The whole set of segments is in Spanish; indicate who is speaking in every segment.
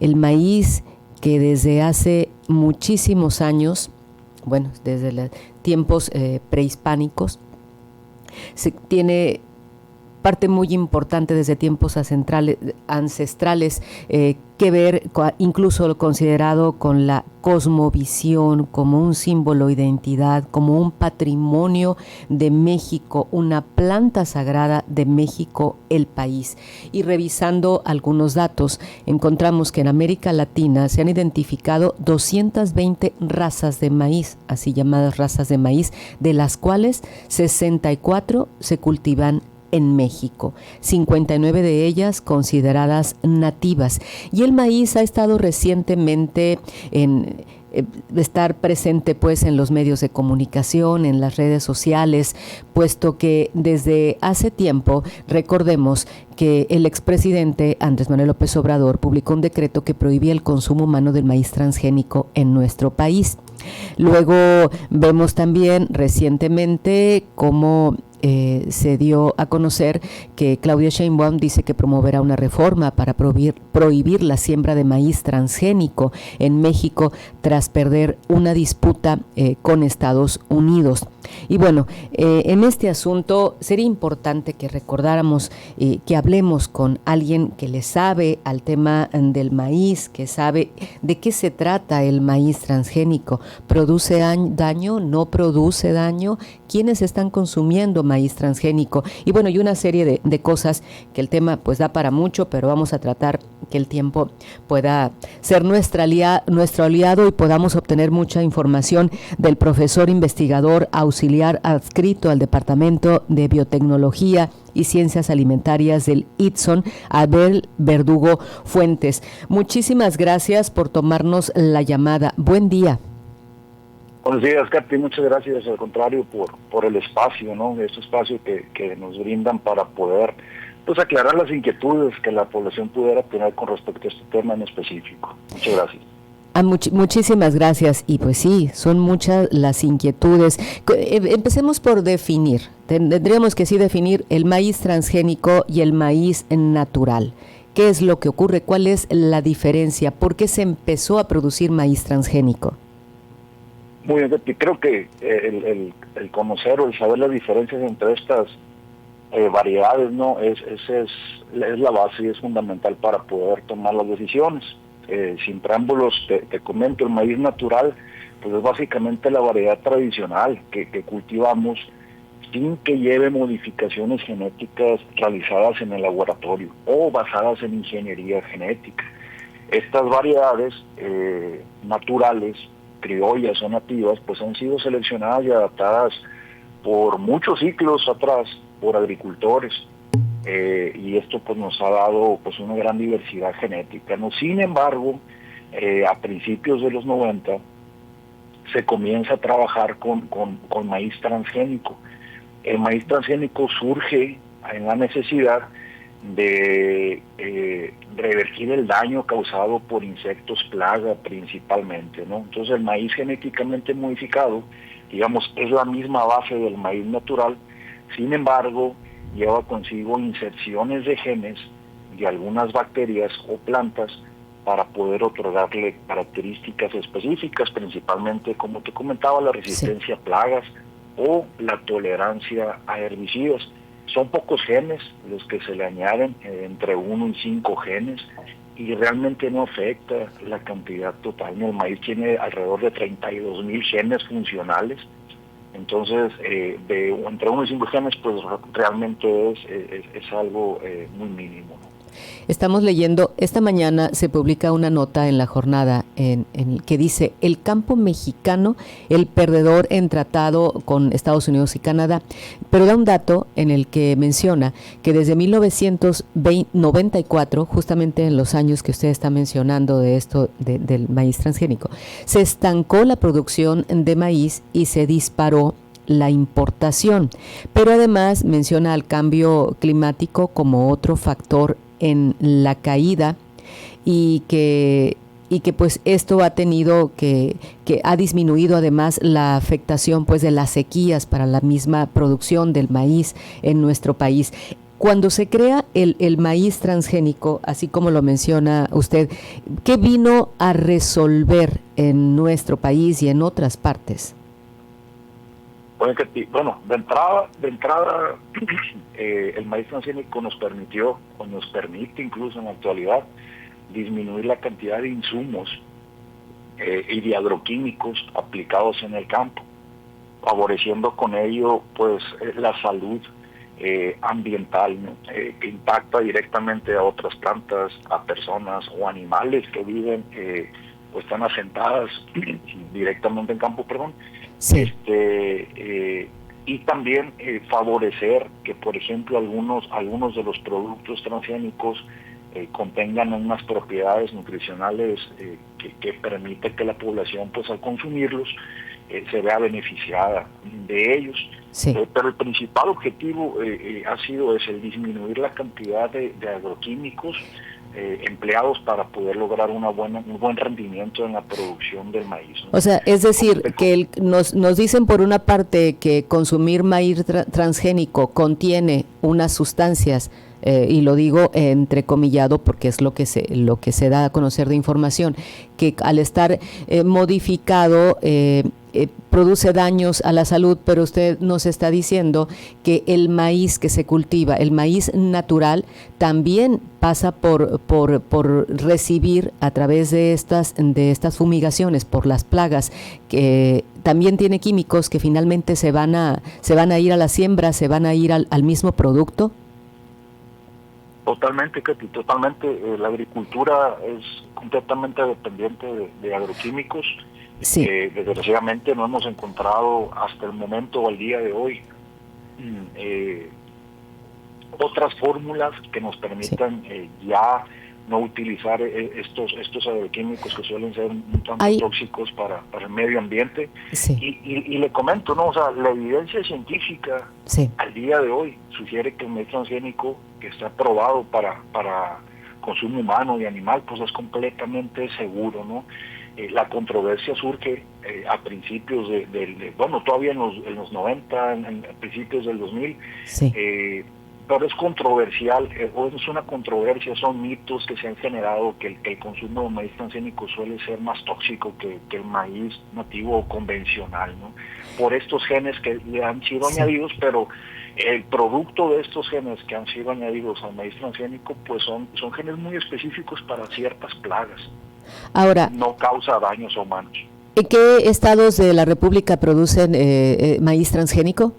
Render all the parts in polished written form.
Speaker 1: el maíz que desde hace muchísimos años, bueno, desde los tiempos prehispánicos, tiene parte muy importante desde tiempos ancestrales que ver, incluso considerado con la cosmovisión, como un símbolo de identidad, como un patrimonio de México, una planta sagrada de México, el país. Y revisando algunos datos, encontramos que en América Latina se han identificado 220 razas de maíz, así llamadas razas de maíz, de las cuales 64 se cultivan en México, 59 de ellas consideradas nativas. Y el maíz ha estado recientemente en estar presente pues en los medios de comunicación, en las redes sociales, puesto que desde hace tiempo, recordemos que el expresidente Andrés Manuel López Obrador publicó un decreto que prohibía el consumo humano del maíz transgénico en nuestro país. Luego vemos también recientemente cómo se dio a conocer que Claudia Sheinbaum dice que promoverá una reforma para prohibir la siembra de maíz transgénico en México tras perder una disputa con Estados Unidos. Y bueno, en este asunto sería importante que recordáramos, que hablemos con alguien que le sabe al tema del maíz, que sabe de qué se trata el maíz transgénico. ¿Produce daño? ¿No produce daño? ¿Quiénes están consumiendo maíz transgénico? Y bueno, y una serie de cosas que el tema pues da para mucho, pero vamos a tratar que el tiempo pueda ser nuestro aliado y podamos obtener mucha información del profesor investigador auxiliar adscrito al Departamento de Biotecnología y Ciencias Alimentarias del ITSON, Abel Verdugo Fuentes. Muchísimas gracias por tomarnos la llamada. Buen día.
Speaker 2: Buenos días, Katy, muchas gracias, al contrario, por el espacio, ¿no? Este espacio que nos brindan para poder pues aclarar las inquietudes que la población pudiera tener con respecto a este tema en específico. Muchas gracias.
Speaker 1: Muchísimas gracias. Y pues sí, son muchas las inquietudes. Empecemos por definir. Tendríamos que sí definir el maíz transgénico y el maíz natural. ¿Qué es lo que ocurre? ¿Cuál es la diferencia? ¿Por qué se empezó a producir maíz transgénico?
Speaker 2: Muy bien, creo que el conocer o el saber las diferencias entre estas variedades, ¿no? Es la base y es fundamental para poder tomar las decisiones. Sin preámbulos, te comento, el maíz natural pues es básicamente la variedad tradicional que cultivamos sin que lleve modificaciones genéticas realizadas en el laboratorio o basadas en ingeniería genética. Estas variedades naturales, criollas o nativas, pues han sido seleccionadas y adaptadas por muchos ciclos atrás por agricultores, y esto pues nos ha dado pues una gran diversidad genética, ¿no? Sin embargo, a principios de los 90 se comienza a trabajar con maíz transgénico. El maíz transgénico surge en la necesidad de revertir el daño causado por insectos plaga principalmente, ¿no? Entonces el maíz genéticamente modificado, digamos, es la misma base del maíz natural, sin embargo, lleva consigo inserciones de genes de algunas bacterias o plantas para poder otorgarle características específicas, principalmente, como te comentaba, la resistencia a plagas o la tolerancia a herbicidas. Son pocos genes los que se le añaden, entre 1 y 5 genes, y realmente no afecta la cantidad total. El maíz tiene alrededor de 32,000 genes funcionales, entonces entre 1 y 5 genes pues realmente es algo muy mínimo, ¿no?
Speaker 1: Estamos leyendo, esta mañana se publica una nota en La Jornada en que dice: el campo mexicano, el perdedor en tratado con Estados Unidos y Canadá, pero da un dato en el que menciona que desde 1994, justamente en los años que usted está mencionando de esto, del maíz transgénico, se estancó la producción de maíz y se disparó la importación, pero además menciona al cambio climático como otro factor en la caída y que pues esto ha tenido que ha disminuido además la afectación pues de las sequías para la misma producción del maíz en nuestro país. Cuando se crea el maíz transgénico, así como lo menciona usted, ¿qué vino a resolver en nuestro país y en otras partes?
Speaker 2: Bueno, de entrada el maíz transgénico nos permitió, o nos permite incluso en la actualidad, disminuir la cantidad de insumos y de agroquímicos aplicados en el campo, favoreciendo con ello pues la salud ambiental, ¿no? Que impacta directamente a otras plantas, a personas o animales que viven o están asentadas directamente en campo, perdón.
Speaker 1: Sí.
Speaker 2: Y también favorecer que, por ejemplo, algunos de los productos transgénicos contengan unas propiedades nutricionales que permite que la población, pues al consumirlos, se vea beneficiada de ellos.
Speaker 1: Sí.
Speaker 2: Pero el principal objetivo ha sido el disminuir la cantidad de agroquímicos empleados para poder lograr un buen rendimiento en la producción del maíz, ¿no?
Speaker 1: O sea, es decir, que nos dicen por una parte que consumir maíz transgénico contiene unas sustancias, y lo digo entrecomillado porque es lo que se da a conocer de información, que al estar modificado produce daños a la salud, pero usted nos está diciendo que el maíz que se cultiva, el maíz natural, también pasa por recibir a través de estas fumigaciones por las plagas, que también tiene químicos que finalmente se van a ir a la siembra, se van a ir al mismo producto.
Speaker 2: Totalmente, Katy, totalmente. La agricultura es completamente dependiente de agroquímicos.
Speaker 1: Sí.
Speaker 2: Desgraciadamente no hemos encontrado hasta el momento o al día de hoy otras fórmulas que nos permitan ya no utilizar estos agroquímicos que suelen ser un tanto tóxicos para el medio ambiente.
Speaker 1: Sí.
Speaker 2: Y le comento, ¿no? O sea, la evidencia científica al día de hoy sugiere que el maíz transgénico, que está aprobado para consumo humano y animal, pues es completamente seguro, ¿no? La controversia surge a principios bueno, todavía en los 90, en principios del 2000,
Speaker 1: sí.
Speaker 2: Pero es controversial, o es una controversia, son mitos que se han generado que el consumo de maíz transgénico suele ser más tóxico que el maíz nativo o convencional, ¿no? Por estos genes que le han sido añadidos, pero el producto de estos genes que han sido añadidos al maíz transgénico, pues son genes muy específicos para ciertas plagas.
Speaker 1: Ahora,
Speaker 2: no causa daños a humanos.
Speaker 1: ¿En qué estados de la República producen maíz transgénico?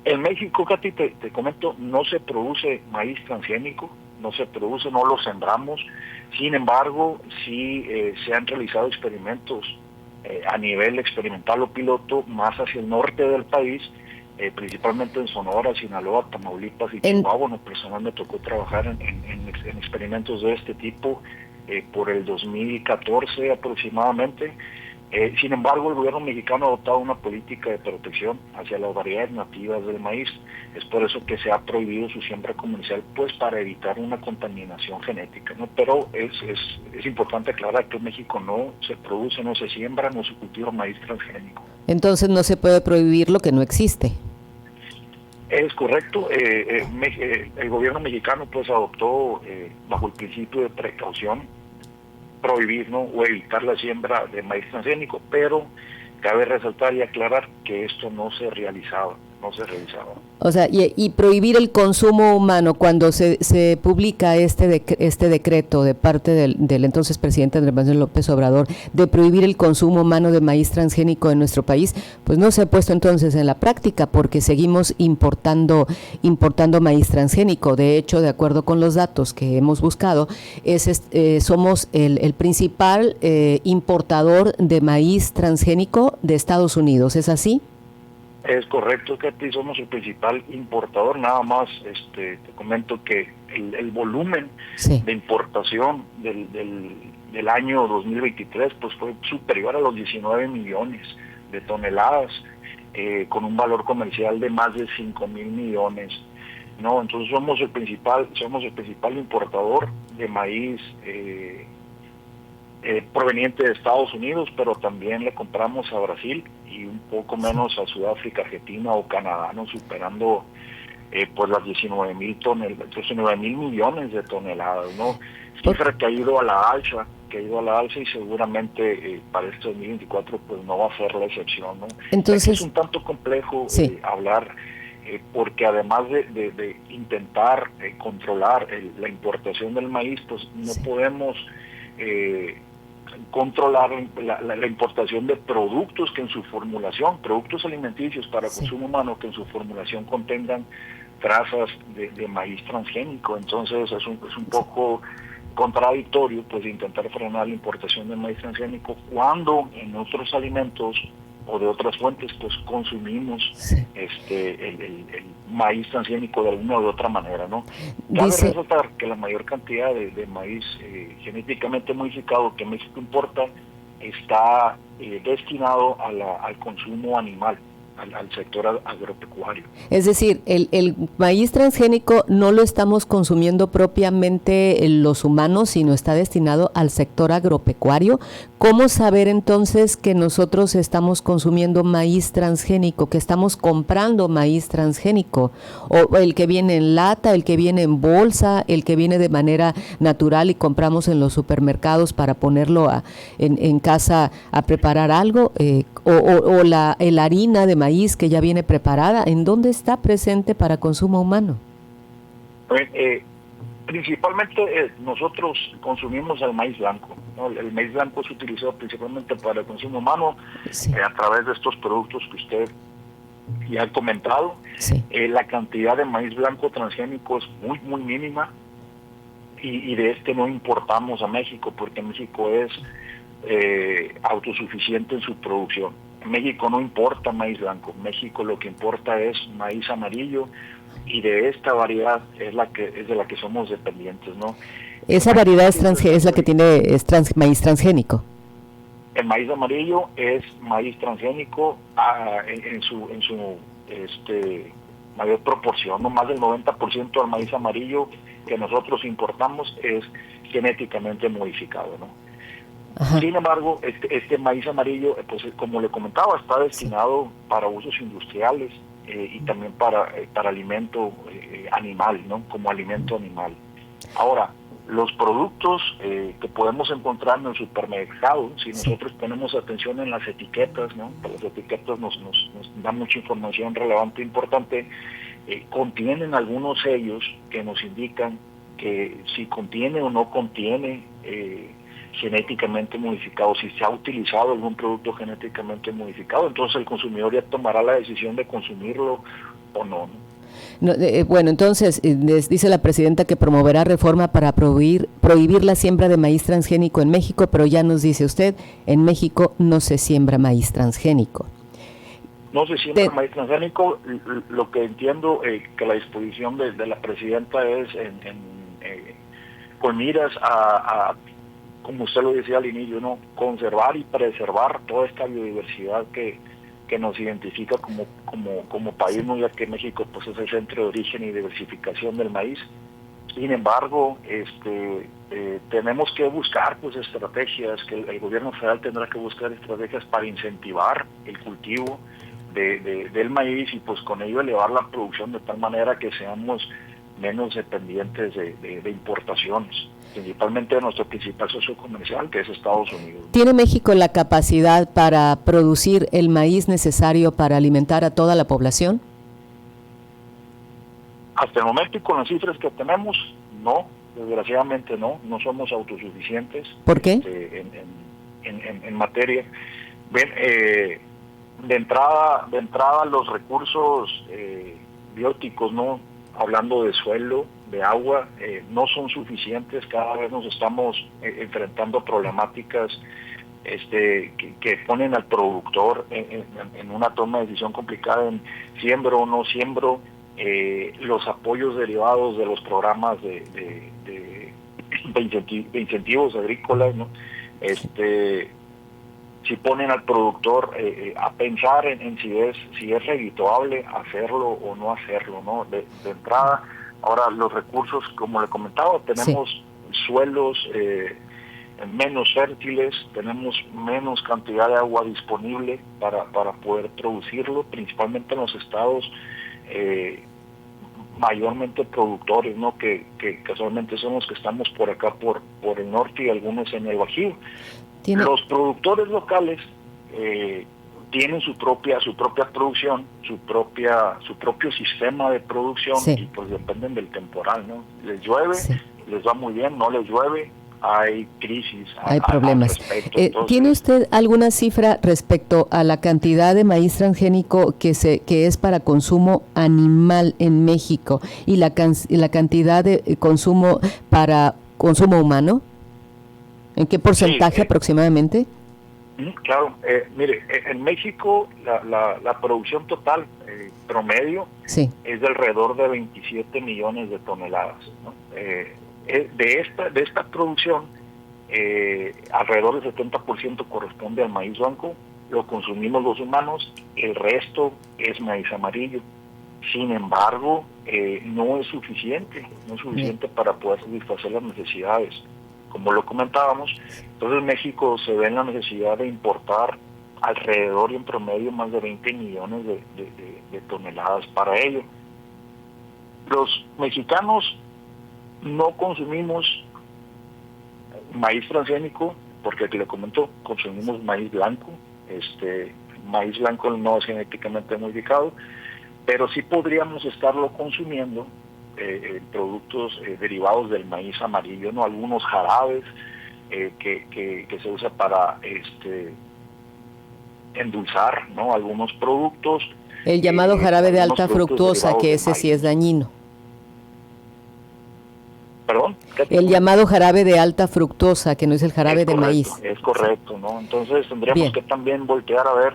Speaker 2: En México, Katy, te comento, no se produce maíz transgénico, no lo sembramos. Sin embargo, sí se han realizado experimentos a nivel experimental o piloto más hacia el norte del país, principalmente en Sonora, Sinaloa, Tamaulipas y Chihuahua. Bueno, personal me tocó trabajar en experimentos de este tipo por el 2014 aproximadamente. Sin embargo, el gobierno mexicano ha adoptado una política de protección hacia las variedades nativas del maíz. Es por eso que se ha prohibido su siembra comercial, pues para evitar una contaminación genética, ¿no? Pero es importante aclarar que en México no se produce, no se siembra, no se cultiva maíz transgénico.
Speaker 1: Entonces no se puede prohibir lo que no existe.
Speaker 2: Es correcto. El gobierno mexicano pues adoptó bajo el principio de precaución prohibir, ¿no?, o evitar la siembra de maíz transgénico, pero cabe resaltar y aclarar que esto no se realizaba.
Speaker 1: O sea, y prohibir el consumo humano. Cuando se publica este decreto de parte del entonces presidente Andrés Manuel López Obrador de prohibir el consumo humano de maíz transgénico en nuestro país, pues no se ha puesto entonces en la práctica, porque seguimos importando maíz transgénico. De hecho, de acuerdo con los datos que hemos buscado, somos el principal importador de maíz transgénico de Estados Unidos. ¿Es así?
Speaker 2: Es correcto, Katy, somos el principal importador. Nada más te comento que el volumen de importación del año 2023 pues fue superior a los 19 millones de toneladas, con un valor comercial de más de 5,000 millones. No, entonces somos el principal importador de maíz proveniente de Estados Unidos, pero también le compramos a Brasil y un poco menos a Sudáfrica, Argentina o Canadá, ¿no?, superando pues las 19,000 millones de toneladas, ¿no? Cifra que ha ido a la alza, y seguramente para este 2024 pues no va a ser la excepción, ¿no?
Speaker 1: Entonces,
Speaker 2: es un tanto complejo
Speaker 1: sí,
Speaker 2: hablar, porque además de intentar controlar la importación del maíz, pues no
Speaker 1: sí,
Speaker 2: podemos controlar la importación de productos que en su formulación, productos alimenticios para
Speaker 1: sí.
Speaker 2: consumo humano, que en su formulación contengan trazas de maíz transgénico. Entonces es un poco contradictorio pues intentar frenar la importación de maíz transgénico cuando en otros alimentos o de otras fuentes pues consumimos
Speaker 1: Sí.
Speaker 2: el maíz transgénico de alguna u otra manera, ¿no? Cabe
Speaker 1: Dice,
Speaker 2: resaltar que la mayor cantidad de maíz genéticamente modificado que México importa está destinado al consumo animal, al sector agropecuario.
Speaker 1: es decir, el maíz transgénico no lo estamos consumiendo propiamente los humanos, sino está destinado al sector agropecuario. ¿Cómo saber entonces que nosotros estamos consumiendo maíz transgénico, que estamos comprando maíz transgénico? O el que viene en lata, el que viene en bolsa, el que viene de manera natural y compramos en los supermercados para ponerlo en casa a preparar algo, o la harina de maíz que ya viene preparada, ¿en dónde está presente para consumo humano?
Speaker 2: Principalmente nosotros consumimos el maíz blanco, ¿no? El maíz blanco es utilizado principalmente para el consumo humano,
Speaker 1: Sí,
Speaker 2: a través de estos productos que usted ya ha comentado.
Speaker 1: sí.
Speaker 2: La cantidad de maíz blanco transgénico es muy, muy mínima, y de este no importamos a México porque México es autosuficiente en su producción. México no importa maíz blanco, México lo que importa es maíz amarillo, y de esta variedad es de la que somos dependientes, ¿no?
Speaker 1: Esa variedad es la que tiene maíz transgénico.
Speaker 2: El maíz amarillo es maíz transgénico en su mayor proporción, no más del 90% del maíz amarillo que nosotros importamos es genéticamente modificado, ¿no?
Speaker 1: Ajá.
Speaker 2: Sin embargo, este maíz amarillo, pues como le comentaba, está destinado para usos industriales, y también para alimento animal, ¿no? Como alimento animal. Ahora, los productos que podemos encontrar en el supermercado, si nosotros ponemos atención en las etiquetas, ¿no? Las etiquetas nos dan mucha información relevante e importante, contienen algunos sellos que nos indican que si contiene o no contiene genéticamente modificado, si se ha utilizado algún producto genéticamente modificado, entonces el consumidor ya tomará la decisión de consumirlo o no, ¿no?
Speaker 1: No, bueno, entonces dice la presidenta que promoverá reforma para prohibir la siembra de maíz transgénico en México, pero ya nos dice usted, en México no se siembra maíz transgénico.
Speaker 2: No se siembra maíz transgénico. Lo que entiendo que la disposición de la presidenta es con miras a, como usted lo decía al inicio, ¿no? Conservar y preservar toda esta biodiversidad que nos identifica como país, ¿no? Ya que México pues es el centro de origen y diversificación del maíz. Sin embargo, tenemos que buscar pues estrategias, que el gobierno federal tendrá que buscar estrategias para incentivar el cultivo del maíz, y pues con ello elevar la producción de tal manera que seamos menos dependientes de importaciones, principalmente de nuestro principal socio comercial, que es Estados Unidos.
Speaker 1: ¿Tiene México la capacidad para producir el maíz necesario para alimentar a toda la población?
Speaker 2: Hasta el momento, y con las cifras que tenemos, no, desgraciadamente no somos autosuficientes.
Speaker 1: ¿Por qué?
Speaker 2: En materia. Ven, de entrada los recursos bióticos, ¿no? Hablando de suelo, de agua, no son suficientes. Cada vez nos estamos enfrentando a problemáticas que ponen al productor en una toma de decisión complicada en siembro o no siembro. Los apoyos derivados de los programas de incentivos agrícolas, ¿no? Si ponen al productor a pensar en si es redituable hacerlo o no hacerlo, ¿no? De entrada, ahora los recursos, como le comentaba, tenemos suelos menos fértiles, tenemos menos cantidad de agua disponible para poder producirlo, principalmente en los estados mayormente productores, ¿no? Que casualmente son los que estamos por acá, por el norte, y algunos en el Bajío. Los productores locales tienen su propia producción, su propio sistema de producción, sí. Y pues dependen del temporal, ¿no? Les llueve, sí. Les va muy bien, no les llueve, hay crisis,
Speaker 1: hay problemas. ¿Tiene usted alguna cifra respecto a la cantidad de maíz transgénico que es para consumo animal en México y la cantidad de consumo para consumo humano? ¿En qué porcentaje aproximadamente?
Speaker 2: Claro, mire, en México la producción total promedio sí. Es de alrededor de 27 millones de toneladas, ¿no? De esta producción, alrededor del 70% corresponde al maíz blanco, lo consumimos los humanos, el resto es maíz amarillo. Sin embargo, no es suficiente para poder satisfacer las necesidades. Como lo comentábamos, entonces México se ve en la necesidad de importar alrededor y en promedio más de 20 millones de toneladas para ello. Los mexicanos no consumimos maíz transgénico porque, aquí le comento, consumimos maíz blanco. Maíz blanco no es genéticamente modificado, pero sí podríamos estarlo consumiendo productos derivados del maíz amarillo, ¿no? Algunos jarabes que se usa para endulzar, ¿no? Algunos productos.
Speaker 1: El llamado jarabe de alta fructosa, que ese sí es dañino.
Speaker 2: ¿Perdón?
Speaker 1: El llamado jarabe de alta fructosa, que no es el jarabe de maíz.
Speaker 2: Es correcto, ¿no? Entonces tendríamos que también voltear a ver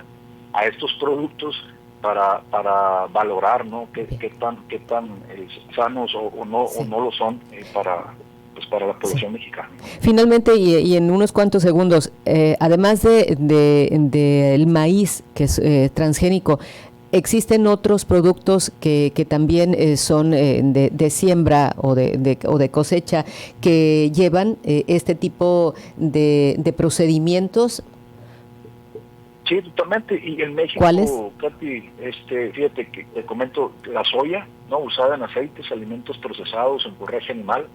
Speaker 2: a estos productos para valorar, ¿no? qué tan sanos o no lo son para la producción mexicana.
Speaker 1: Finalmente, y en unos cuantos segundos, además del maíz, que es transgénico, ¿existen otros productos que también son de siembra o de cosecha que llevan este tipo de procedimientos?
Speaker 2: Sí, totalmente. Y en México,
Speaker 1: ¿cuáles?
Speaker 2: Katy, fíjate que te comento, la soya, ¿no? Usada en aceites, alimentos procesados, en forraje animal.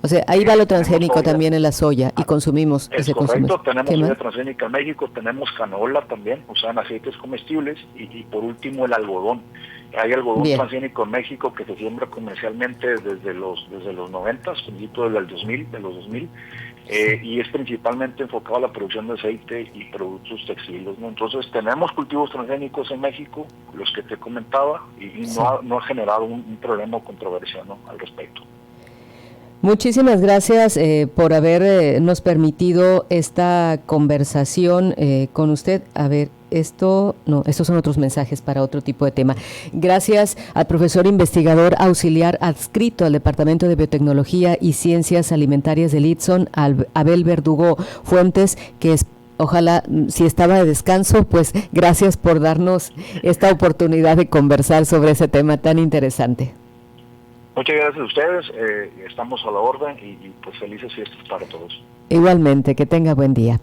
Speaker 1: O sea, ahí va lo transgénico también en la soya y consumimos ese consumo.
Speaker 2: Correcto, tenemos soya transgénica en México, tenemos canola también, usada en aceites comestibles, y por último el algodón. Hay algodón transgénico en México que se siembra comercialmente desde los 90, principios del 2000, y es principalmente enfocado a la producción de aceite y productos textiles, ¿no? Entonces tenemos cultivos transgénicos en México, los que te comentaba, y no ha generado un problema o controversia, ¿no? Al respecto.
Speaker 1: Muchísimas gracias por habernos permitido esta conversación con usted. A ver, estos son otros mensajes para otro tipo de tema. Gracias al profesor investigador auxiliar adscrito al Departamento de Biotecnología y Ciencias Alimentarias del ITSON, Abel Verdugo Fuentes, que es ojalá, si estaba de descanso, pues gracias por darnos esta oportunidad de conversar sobre ese tema tan interesante.
Speaker 2: Muchas gracias a ustedes, estamos a la orden y pues felices fiestas para todos.
Speaker 1: Igualmente, que tenga buen día.